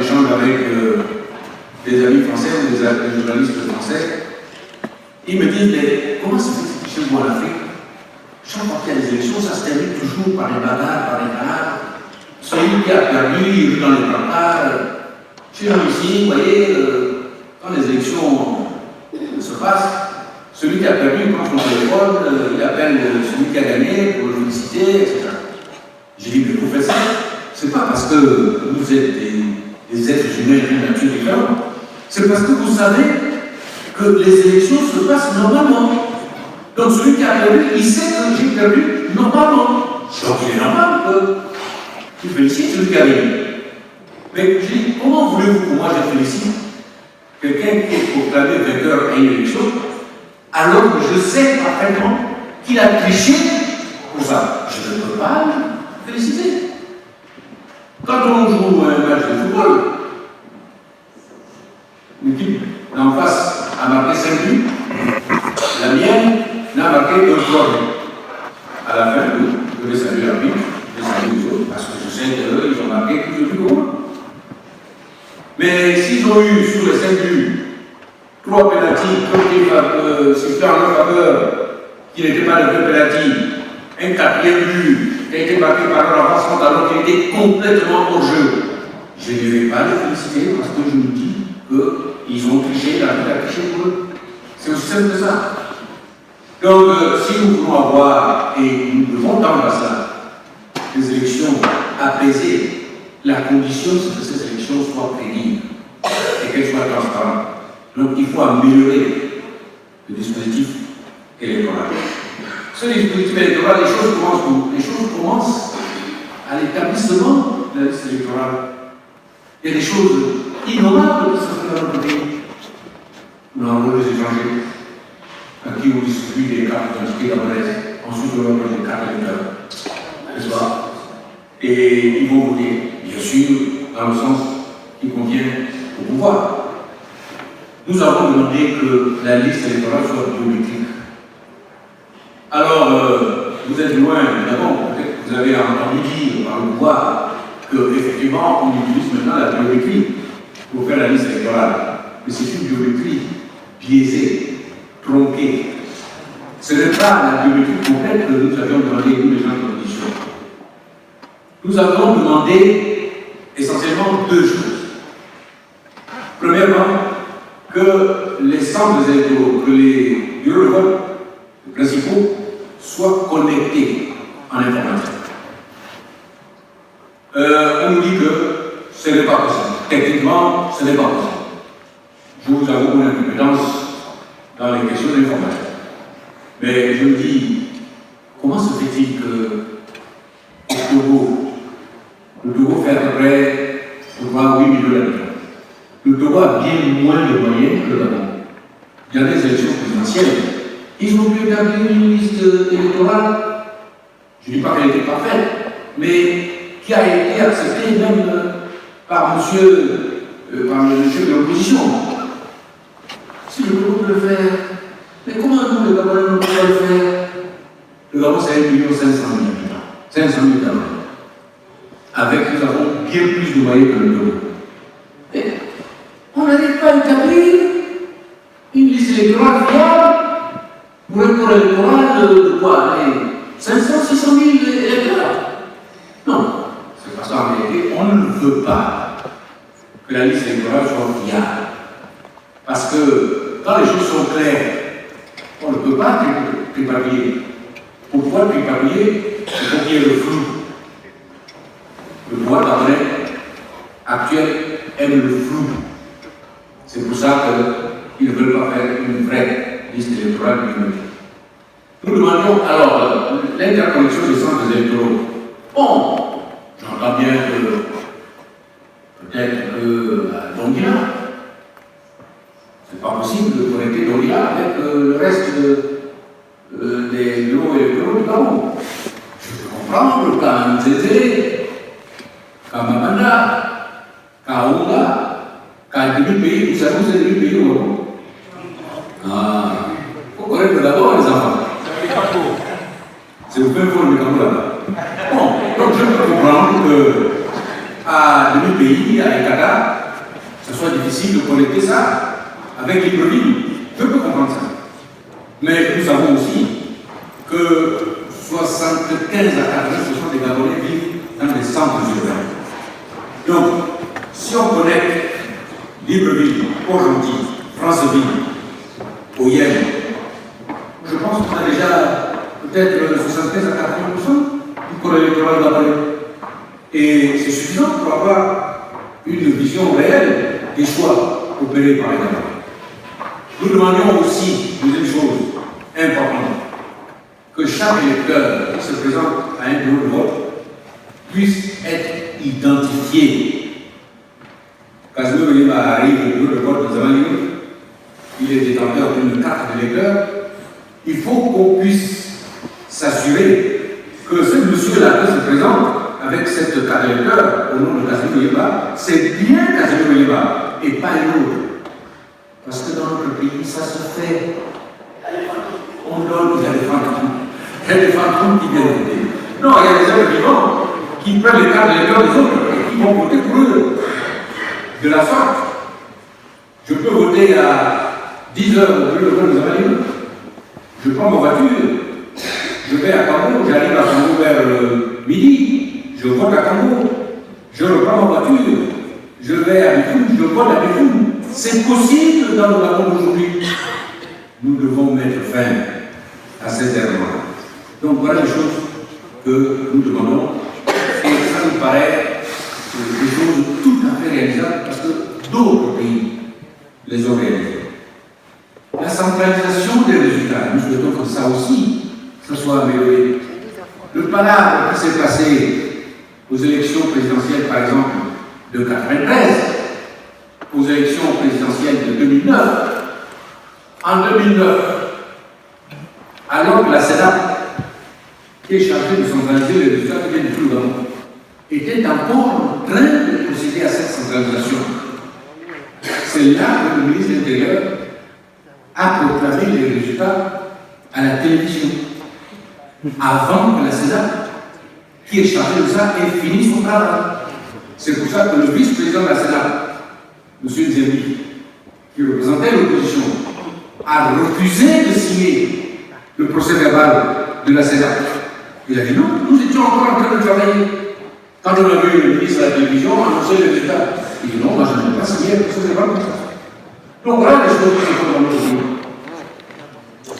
j'échange avec des amis français ou des journalistes français, ils me disent, mais comment ça fait que chez vous en Afrique, chaque fois qu'il y a des élections, ça se termine toujours par des bagarres, par des canards. Celui qui a perdu, il vit dans les brancards. Chez nous ici, vous voyez, quand les élections se passent, celui qui a perdu, il prend son téléphone, il appelle celui qui a gagné pour le féliciter, etc. J'ai dit, mais vous faites ça, c'est pas parce que vous êtes des êtres humains d'une nature différente, c'est parce que vous savez que les élections se passent normalement. Donc celui qui a perdu, il sait que j'ai perdu normalement. Donc il est normal qu'il félicite celui qui a gagné. Mais j'ai dit, comment voulez-vous que moi je félicite quelqu'un qui est proclamé vainqueur à une élection, alors que je sais parfaitement qu'il a triché pour ça. Je ne peux pas le féliciter. Quand on joue un match de football, l'équipe d'en face a marqué 5 buts, la mienne n'a marqué que 3 buts. À la fin, je vais saluer l'arbitre, je vais saluer les autres, parce que je sais qu'ils ont marqué plus de buts que moi. Mais s'ils ont eu sur les 5 buts 3 pénaltys, sifflés en leur faveur, qui n'étaient pas de 2 pénaltys, un 4e but qui a été marqué par leur avancement alors qu'il était complètement hors jeu, je ne vais pas les féliciter parce que je me dis qu'ils ont triché, l'arbitre a triché pour eux. C'est aussi simple que ça. Donc, si nous voulons avoir, et nous devons tendre à ça, des élections apaisées, la condition, c'est que ces élections soient crédibles et qu'elles soient transparentes. Donc, il faut améliorer le dispositif électoral. Ce dispositif électoral, les choses commencent à l'établissement de la liste électorale. Il y a des choses innommables qui se font dans notre pays. Nous avons les étrangers à qui on distribue des cartes d'identité gabonaise, ensuite on leur donne des cartes électorales. N'est-ce pas? Et ils vont voter, bien sûr, dans le sens qui convient au pouvoir. Nous avons demandé que la liste électorale soit biométrique. Alors, vous êtes loin, évidemment, peut-être que vous avez entendu dire par le pouvoir qu'effectivement, on utilise maintenant la biométrie pour faire la liste électorale. Mais c'est une biométrie biaisée, tronquée. Ce n'est pas la biométrie complète que nous avions demandé, nous, les gens de l'audition. Nous avons demandé essentiellement 2 choses. Premièrement, que les centres électoraux, que les bureaux de vote principaux soient connectés en informatique. On nous dit que ce n'est pas possible. Techniquement, ce n'est pas possible. Je vous avoue mon incompétence dans les questions d'informatique. Mais je me dis, comment se fait-il que le Togo fait à peu près, je crois, 8 millions d'habitants. Le Togo a bien moins de moyens que le Gabon. Il y a des élections présidentielles. Ils ont pu établir une liste électorale, je ne dis pas qu'elle était parfaite, mais qui a été acceptée même par monsieur de l'opposition. Si le Togo peut le faire, mais comment nous, le Gabon, nous pouvons le faire? Le Gabon, c'est 1 500 000 habitants. 500 000 habitants. Avec, nous avons bien plus de moyens que le Togo. On n'arrive pas à établir une liste électorale fiable pour un corps électoral de quoi? 500, 600 000 électeurs? Non, c'est pas ça en réalité. On ne veut pas que la liste électorale soit fiable. Parce que quand les choses sont claires, on ne peut pas tripapiller. Pour pouvoir tripapiller, il faut qu'il y ait le flou. Le pouvoir gabonais actuel aime le flou. C'est pour ça qu'ils ne veulent pas faire une vraie liste électorale biométrique. Nous demandons alors l'interconnexion des centres électoraux. Bon, j'entends bien que peut-être que Donguila, c'est pas possible de connecter Donguila avec le reste des bureaux électoraux du Gabon. Je peux comprendre qu'à Nzézé, qu'à Mamanda, qu'à Onga, qu'à demi-pays, vous savez où c'est demi-pays au Gabon? Ah, il faut connaître d'abord les enfants. C'est le même fond du Gabon là-bas. Bon, donc je peux comprendre qu'à demi-pays, à Ekata, ce soit difficile de connecter ça avec Libreville. Je peux comprendre ça. Mais nous savons aussi que 75 à 80% des Gabonais vivent dans des centres urbains. Donc, si on connecte Libreville, Port-Gentil, Franceville, au Yémen, je pense qu'on a déjà peut-être 75 à 80% du corps électoral gabonais. Et c'est suffisant pour avoir une vision réelle des choix opérés par les Gabonais. Nous demandions aussi, deuxième chose importante, que chaque électeur qui se présente à un bureau de vote puisse être identifié. Casimir Oyemba arrive au bureau de vote de Zamani, il est détenteur d'une carte d'électeur. Il faut qu'on puisse s'assurer que ce monsieur-là qui se présente avec cette carte d'électeur au nom de Casimir Oyemba, c'est bien Casimir Oyemba et pas un autre. Parce que dans notre pays, ça se fait. On donne, il y a des fantômes qui viennent voter. Non, il y a des hommes vivants qui prennent les cartes d'électeurs des autres et qui vont voter pour eux. De la sorte, je peux voter à 10 heures au bureau de vote de Zamani. Je prends ma voiture, je vais à Cambo, j'arrive à Cambo vers midi, je vote à Cambo, je reprends ma voiture, je vais à Bifoun, je vote à Bifoun. C'est possible dans le Gabon d'aujourd'hui. Nous devons mettre fin à ces erreurs. Donc voilà les choses que nous demandons. Et ça nous paraît des choses tout à fait réalisables parce que d'autres pays les ont réalisées. La centralisation des résultats, nous souhaitons que ça aussi, ça soit amélioré. Le palabre qui s'est passé aux élections présidentielles, par exemple, de 1993, aux élections présidentielles de 2009, en 2009, alors que la Sénat, qui est chargée de centraliser les résultats qui viennent du tout le Gabon, était encore en train de procéder à cette centralisation. C'est là que le ministre de l'Intérieur a proclamé les résultats à la télévision, avant que la Sénat, qui est chargée de ça, ait fini son travail. C'est pour ça que le vice-président de la Sénat, M. Nzembi, qui représentait l'opposition, a refusé de signer le procès verbal de la Sénat. Il a dit non, nous étions encore en train de travailler. Quand on a vu le ministre de la télévision annoncer les résultats, il dit non, moi je n'ai pas signé le procès verbal comme ça. Donc voilà les choses qui sont dans notre pays.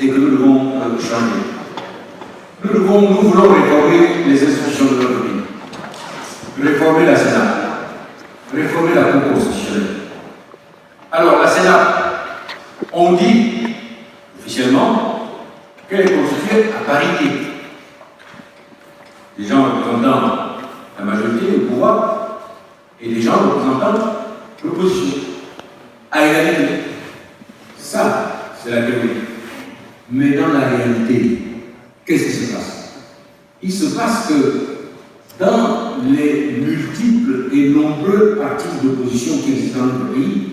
Et que nous devons changer. Nous voulons réformer les institutions de notre pays. Réformer la Sénat. Réformer la Cour constitutionnelle. Alors, la Sénat, on dit officiellement qu'elle est constituée à parité. Des gens représentant la majorité, le pouvoir, et des gens représentant l'opposition. À égalité. Ça, c'est la théorie. Mais dans la réalité, qu'est-ce qui se passe? Il se passe que dans les multiples et nombreux partis d'opposition qui existent dans notre pays,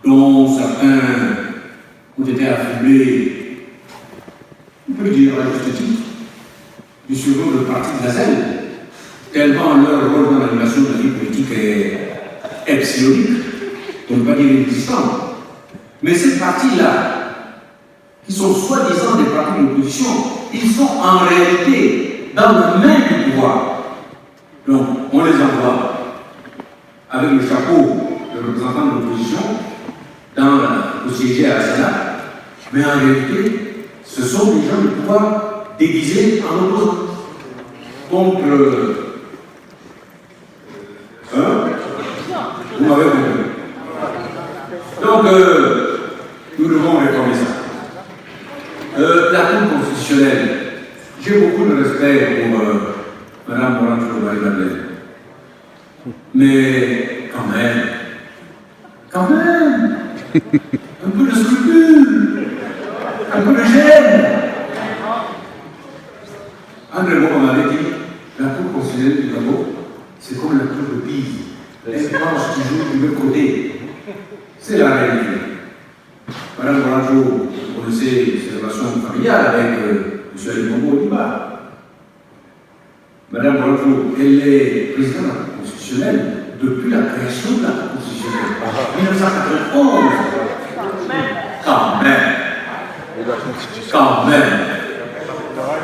dont certains ont été affiliés, on peut dire à juste titre, du surnom de parti de Gazelle, tellement leur rôle dans l'animation de la vie politique est epsilonique, pour ne pas dire inexistant. Mais ces partis-là, qui sont soi-disant des partis d'opposition, ils sont en réalité dans la main du pouvoir. Donc, on les envoie avec le chapeau de représentant de l'opposition au siège à la Sénat, mais en réalité, ce sont des gens du pouvoir déguisés en opposants. Contre. Vous m'avez compris. Donc, nous devons réformer ça. La Cour constitutionnelle, j'ai beaucoup de respect pour Mme Morin-Marie-Madeleine. Mais quand même, un peu de scrupule, un peu de gêne. André Moko m'avait dit, la Cour constitutionnelle du Gabon, c'est comme la Cour de Pise. Elle penche toujours du même côté. C'est la réalité. Madame Moranjo, vous connaissez ses relations familiales avec M. Ali Bongo Oliba. Madame Moranjo, elle est présidente de la Cour constitutionnelle depuis la création de la Cour constitutionnelle. 1991. Quand même.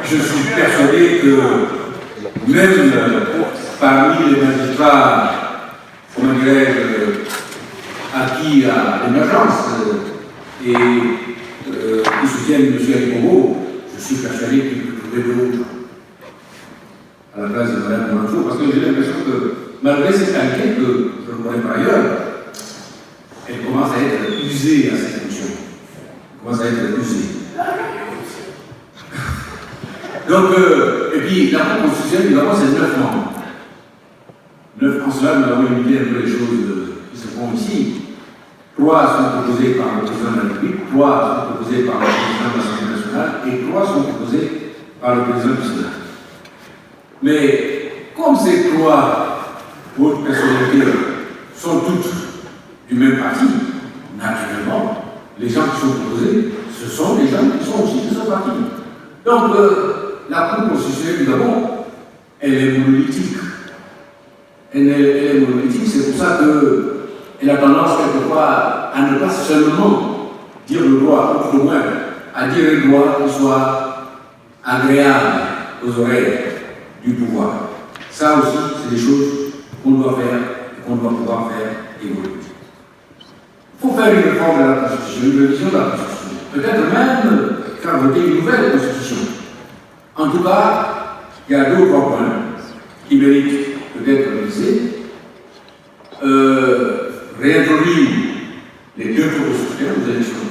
Je suis persuadé que même parmi les magistrats, comment dirais-je, acquis à l'émergence et qui soutiennent M. Ali Bongo, je suis persuadé qu'il peut trouver d'autres à la place de Mme Moranjo, parce que j'ai l'impression que malgré ces qualités que je connais par ailleurs, elle commence à être usée à cette fonction. Elle commence à être usée. Donc, et puis la Cour constitutionnelle, évidemment, c'est 9 membres. En cela, nous avons limité un peu les choses se font ici, 3 sont proposés par le président de la République, 3 sont proposés par le président de l'Assemblée nationale et 3 sont proposés par le président du Sénat. Mais comme ces 3 autres personnalités sont toutes du même parti, naturellement, les gens qui sont proposés, ce sont des gens qui sont aussi de ce parti. Donc, la Cour constitutionnelle, nous avons, elle est monolithique. Elle est monolithique, c'est pour ça qu'elle a tendance quelquefois à ne pas seulement dire le droit, ou tout au moins à dire un droit qui soit agréable aux oreilles du pouvoir. Ça aussi, c'est des choses qu'on doit faire et qu'on doit pouvoir faire évoluer. Il faut faire une réforme de la Constitution, une révision de la Constitution. Peut-être même faire voter une nouvelle Constitution. En tout cas, il y a 2 ou 3 points qui méritent peut-être révisés. Réintroduire les 2 tours de scrutin aux élections.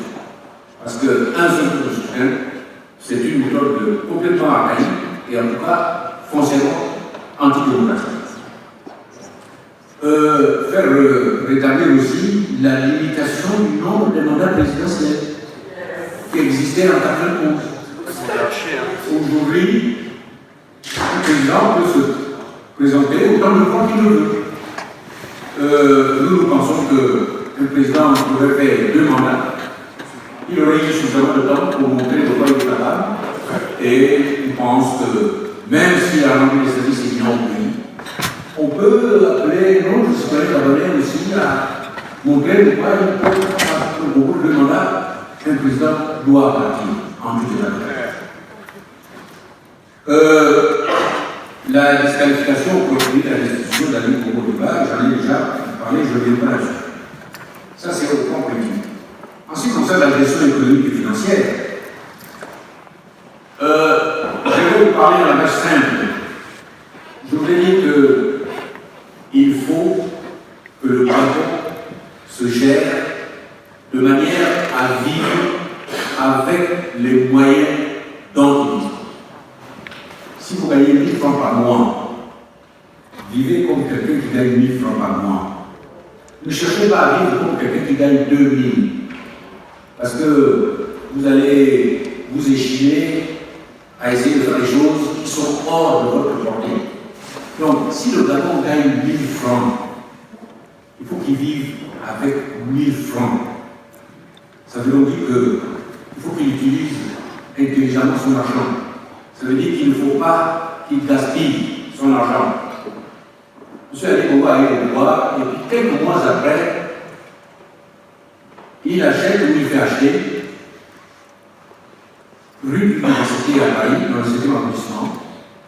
Parce qu'un seul tour de scrutin, c'est une méthode complètement archaïque et en tout cas foncièrement antidémocratique. Faire rétablir aussi la limitation du nombre des mandats présidentiels qui existait en 1991. Aujourd'hui, le président peut se présenter autant de fois qu'il le veut. Nous pensons que le président pourrait faire 2 mandats. Il aurait eu suffisamment de temps pour montrer de quoi il est capable. Et il pense que même s'il a rempli les services éminents au pays, on peut appeler non, je serais abonné aussi à montrer de quoi il peut faire beaucoup de mandats qu'un président doit partir en tout état de fait. La disqualification produite à l'institution d'Ali Bongo Ondimba, j'en ai déjà parlé, je ne reviens pas là-dessus. Ça, c'est au point politique. En ce qui concerne la gestion économique et financière, je vais vous parler en langage simple. Je voudrais dire qu'il faut que le Gabon se gère de manière à vivre avec les moyens dont il dispose. Si vous gagnez 1000 francs par mois, vivez comme quelqu'un qui gagne 1000 francs par mois. Ne cherchez pas à vivre comme quelqu'un qui gagne 2000. Parce que vous allez vous échiner à essayer de faire des choses qui sont hors de votre portée. Donc, si le Gabon gagne 1000 francs, il faut qu'il vive avec 1000 francs. Ça veut donc dire qu'il faut qu'il utilise intelligemment son argent. Ça veut dire qu'il ne faut pas qu'il gaspille son argent. M. Ali Bongo a eu le pouvoir, et puis quelques mois après, il achète ou il fait acheter, rue de l'Université à Paris, dans le 7e arrondissement,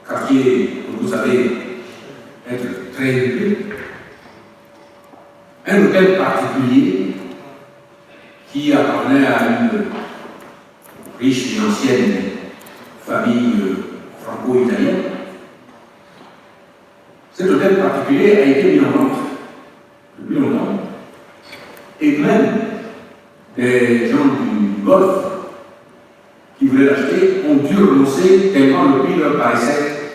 quartier, comme vous savez, être très élevé, un hôtel particulier qui appartenait à une riche et ancienne famille franco-italienne. Cet hôtel particulier a été mis en vente depuis longtemps, et même des gens du Golfe qui voulaient l'acheter ont dû renoncer tellement le prix leur paraissait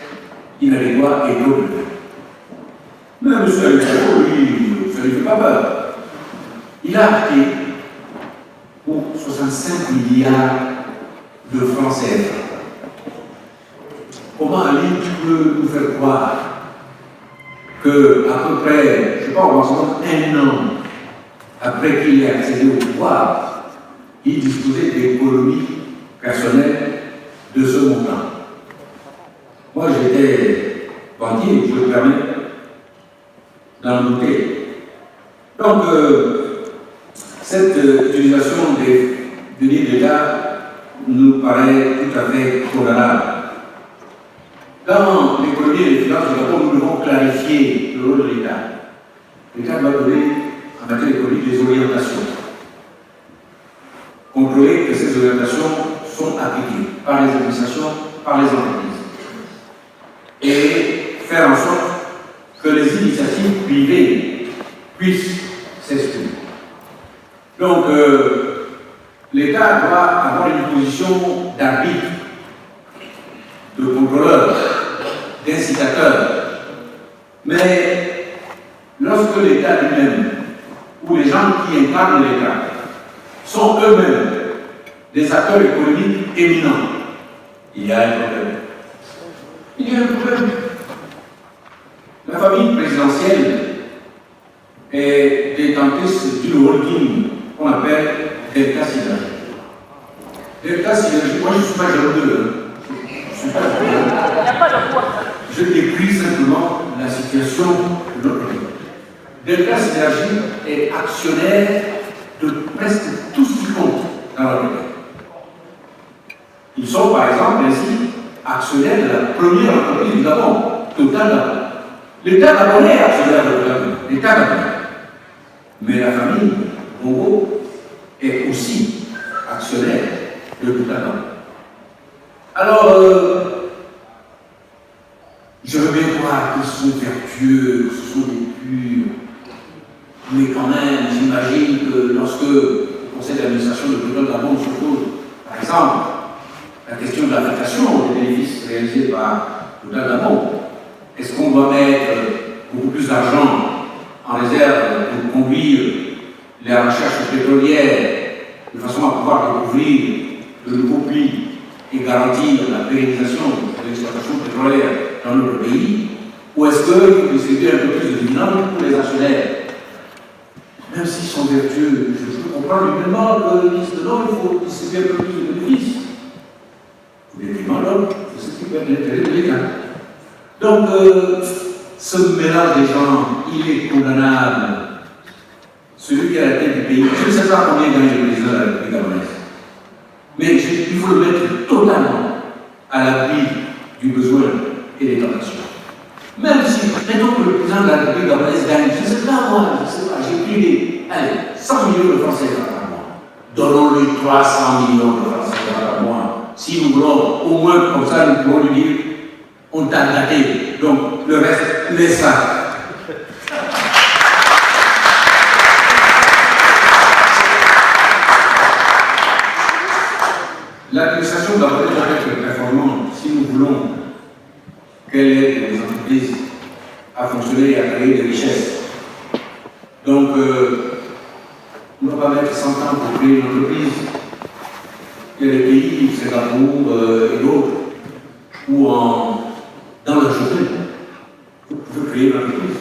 inadéquat et trop élevé. Mais M. Alexandre, lui, ça ne lui fait pas peur. Il a acheté pour 65 milliards de francs CFA. Comment Ali peut nous faire croire qu'à peu près, je ne sais pas, on va se rendre 1 an après qu'il ait accédé au pouvoir, il disposait d'économies personnelles de ce montant? Moi, j'étais banquier, je me permets d'en douter. Donc, cette utilisation des deniers d'État nous paraît tout à fait tolérable. Dans l'économie et les finances, nous devons clarifier le rôle de l'État. L'État doit donner, en matière économique, des orientations. Contrôler que ces orientations sont appliquées par les administrations, par les entreprises. Et faire en sorte que les initiatives privées puissent s'exprimer. Donc, l'État doit avoir une position d'arbitre, de contrôleur, d'incitateur. Mais lorsque l'État lui-même où les gens qui incarnent l'État sont eux-mêmes des acteurs économiques éminents, il y a un problème. Il y a un problème. La famille présidentielle est détentrice d'une holding qu'on appelle Delta Synergie. Delta Synergie, moi je ne suis pas jaloux d'eux. Je décris simplement la situation de notre pays. Delta Synergie est actionnaire de presque tout ce qui compte dans notre pays. Ils sont par exemple ainsi actionnaires de la première entreprise du Gabon, Total Gabon. L'État gabonais est actionnaire de Total Gabon. L'État gabonais. Mais la famille Bongo est aussi actionnaire de Total Gabon. Alors, je veux bien croire qu'ils sont vertueux, que ce sont des purs, mais quand même, j'imagine que lorsque le conseil d'administration de Total Gabon se pose, par exemple, la question de l'affectation des bénéfices réalisés par Total Gabon, est-ce qu'on doit mettre beaucoup plus d'argent en réserve pour conduire la recherche pétrolière de façon à pouvoir découvrir de nouveaux puits et garantir la pérennisation de l'exploitation pétrolière dans notre pays, ou est-ce qu'il faut distribuer un peu plus de dividendes pour les actionnaires? Même s'ils sont vertueux, je peux comprendre humainement qu'ils disent que non, il faut distribuer un peu plus de bénéfices. Au détriment de l'autre, c'est ce qui peut être l'intérêt de l'État. Donc, ce mélange des gens, il est condamnable. Celui qui est à la tête du pays, je ne sais pas combien gagne le président de la République gabonaise. Mais il faut le mettre totalement à l'abri du besoin et des tentations. Même si, mettons que le président de la République gabonaise gagne, je ne sais pas moi, je ne sais pas, j'ai pris des 100 millions de francs CFA par mois. Donnons-lui 300 millions de francs CFA par mois. Si nous voulons, au moins comme ça, nous pouvons lui dire, on t'a gâté, donc le reste, laisse ça. L'administration doit être performante si nous voulons qu'elle aide les entreprises à fonctionner et à créer des richesses. Donc, on ne va pas mettre 100 ans pour créer une entreprise. Il y a des pays, Singapour et d'autres, où dans la journée, vous pouvez créer une entreprise.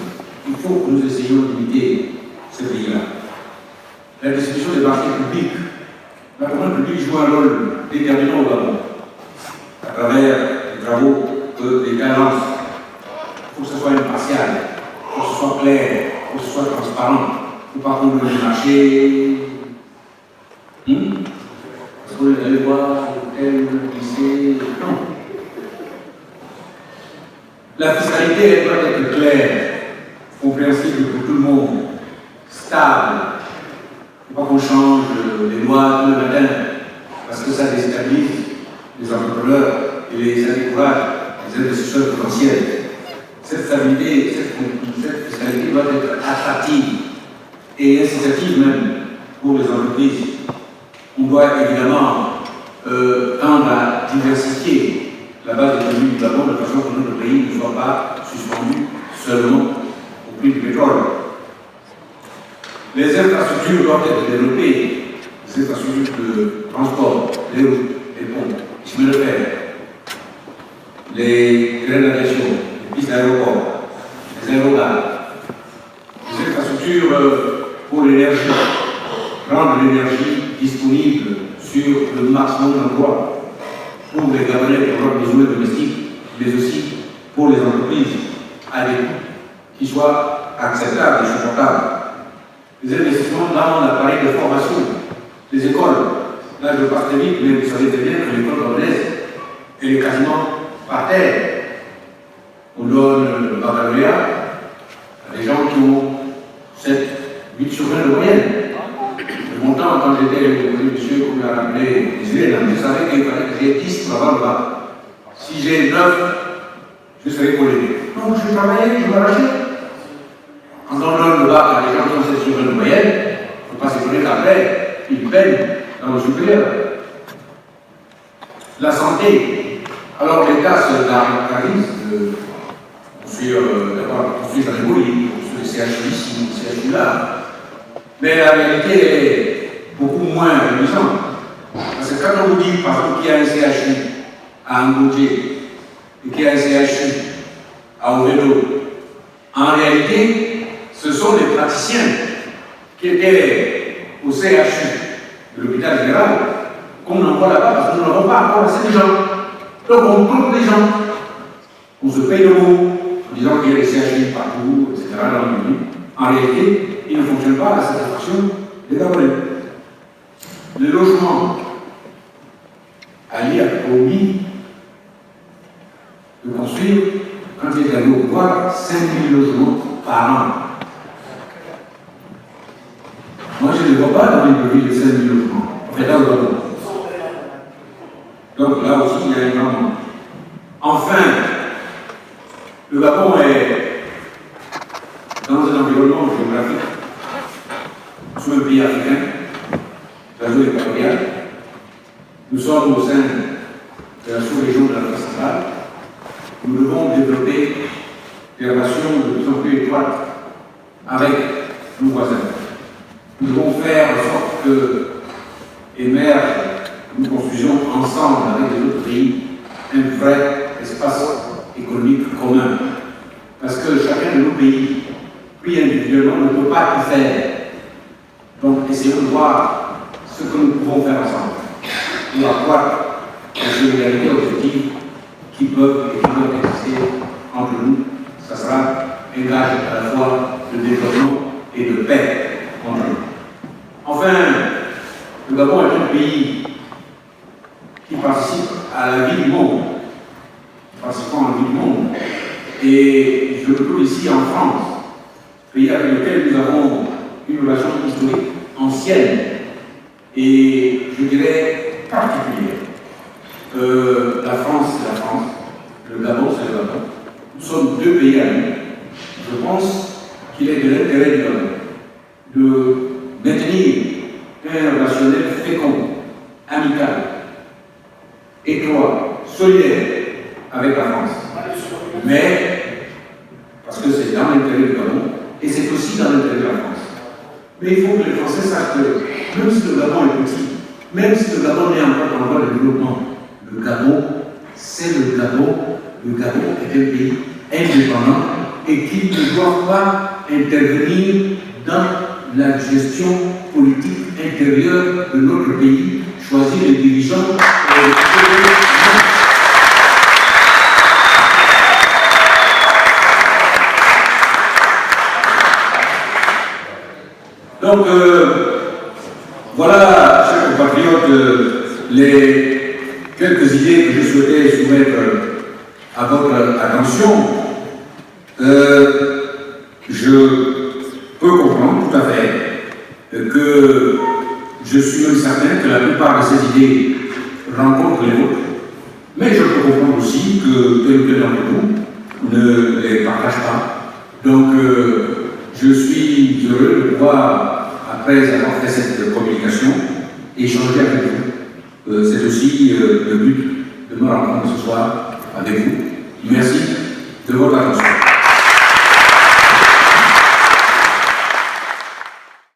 Il faut que nous essayions d'imiter ces pays-là. La distribution des marchés publics. La commande publique joue un rôle déterminant au Gabon, à travers les travaux que l'État lance. Il faut que ce soit impartial, il faut que ce soit clair, il faut que ce soit transparent. Il ne faut pas qu'on le marché. Parce qu'on est allé voir tel lycée. Non. La fiscalité, elle doit être claire, compréhensible pour tout le monde, stable. Il ne faut pas qu'on change les lois tout le matin, parce que ça déstabilise les entrepreneurs et les décourage les investisseurs potentiels. Cette stabilité, cette fiscalité doit être attractive et incitative même pour les entreprises. On doit évidemment tendre à diversifier la base de revenus du Gabon de façon que notre pays ne soit pas suspendu seulement au prix du pétrole. Les infrastructures doivent être développées, les infrastructures de transport, les routes, les ponts, les chemins de fer, les trains d'aviation, les pistes d'aéroport, les aérogares, les infrastructures pour l'énergie, rendre l'énergie disponible sur le maximum d'emplois pour les Gabonais qui ont leurs besoins domestiques, mais aussi pour les entreprises à des coûts qui soient acceptables et supportables. Les investissements dans l'appareil de formation, les écoles. Là, je passe très vite, mais vous savez très bien que l'école gabonaise, elle est quasiment par terre. On donne le baccalauréat à des gens qui ont 7, 8 sur 20 de moyenne. De mon temps, quand j'étais monsieur, comme l'a rappelé Israël, je savais qu'il fallait que j'ai 10 pour avoir le bac. Si j'ai 9, je serais collé. Donc, je travaillais, je m'arrachais. Quand on donne le bac à des gens qui ont 7 sur 20 de moyenne, il ne faut pas s'étonner qu'après, ils peinent dans le supérieur. La santé. Alors, l'État se caractérise de construire d'abord construire dans les mots, construire des CHU ici, des CHU là. Mais la réalité est beaucoup moins réjouissante. Parce que quand on vous dit, par exemple, qu'il y a un CHU à Angoudjé et qu'il y a un CHU à Ovélo, en réalité, ce sont les praticiens qui étaient au CHU de l'hôpital général qu'on envoie là-bas parce que nous n'avons pas encore assez de gens. Donc on trouve des gens. On se paye le mot en disant qu'il y a des CHU partout, etc. dans le pays. En réalité, il ne fonctionne pas à la satisfaction des Gabonais. Le logement, Ali a promis de construire, quand il est allé au pouvoir, 5 000 logements par an. Moi, je ne vois pas dans les villes de 5 000 logements. En fait, dans le Gabon. Donc là aussi, il y a un grand manque. Enfin, le Gabon est dans un environnement géographique, sous un pays africain, la zone équatoriale. Nous sommes au sein de la sous-région de l'Afrique centrale. Nous devons développer des relations de plus en plus étroites avec nos voisins. Nous devons faire en sorte que émerge, nous construisions ensemble avec les autres pays un vrai espace économique commun. Parce que chacun de nos pays, puis individuellement, ne peut pas tout faire. Donc essayons de voir ce que nous pouvons faire ensemble pour accroître les solidarités objectives qui peuvent et qui doivent exister entre nous. Ça sera un gage à la fois de développement et de paix entre nous. Enfin, le Gabon est un pays qui participe à la vie du monde, participant à la vie du monde. Et je le trouve ici en France, pays avec lequel nous avons une relation historique ancienne et je dirais particulière. La France, c'est la France, le Gabon, c'est le Gabon. Nous sommes deux pays amis. Je pense qu'il est de l'intérêt du Gabon de maintenir un relationnel fécond, amical, étroit, solidaire avec la France. Mais, parce que c'est dans l'intérêt du Gabon, et c'est aussi dans l'intérêt de la France. Mais il faut que les Français sachent que, même si le Gabon est petit, même si le Gabon est encore en voie de développement, le Gabon, c'est le Gabon. Le Gabon est un pays indépendant et qui ne doit pas intervenir dans la gestion politique intérieure de notre pays, choisir les dirigeants Donc, voilà, chers compatriotes, les quelques idées que je souhaitais soumettre à votre attention. Je peux comprendre tout à fait que je suis même certain que la plupart de ces idées rencontrent les vôtres, mais je peux comprendre aussi que tel ou tel d'entre vous ne les partage pas. Donc, je suis heureux de pouvoir, après avoir fait cette communication, échanger avec vous. C'est aussi le but de ma rencontre ce soir avec vous. Merci de votre attention.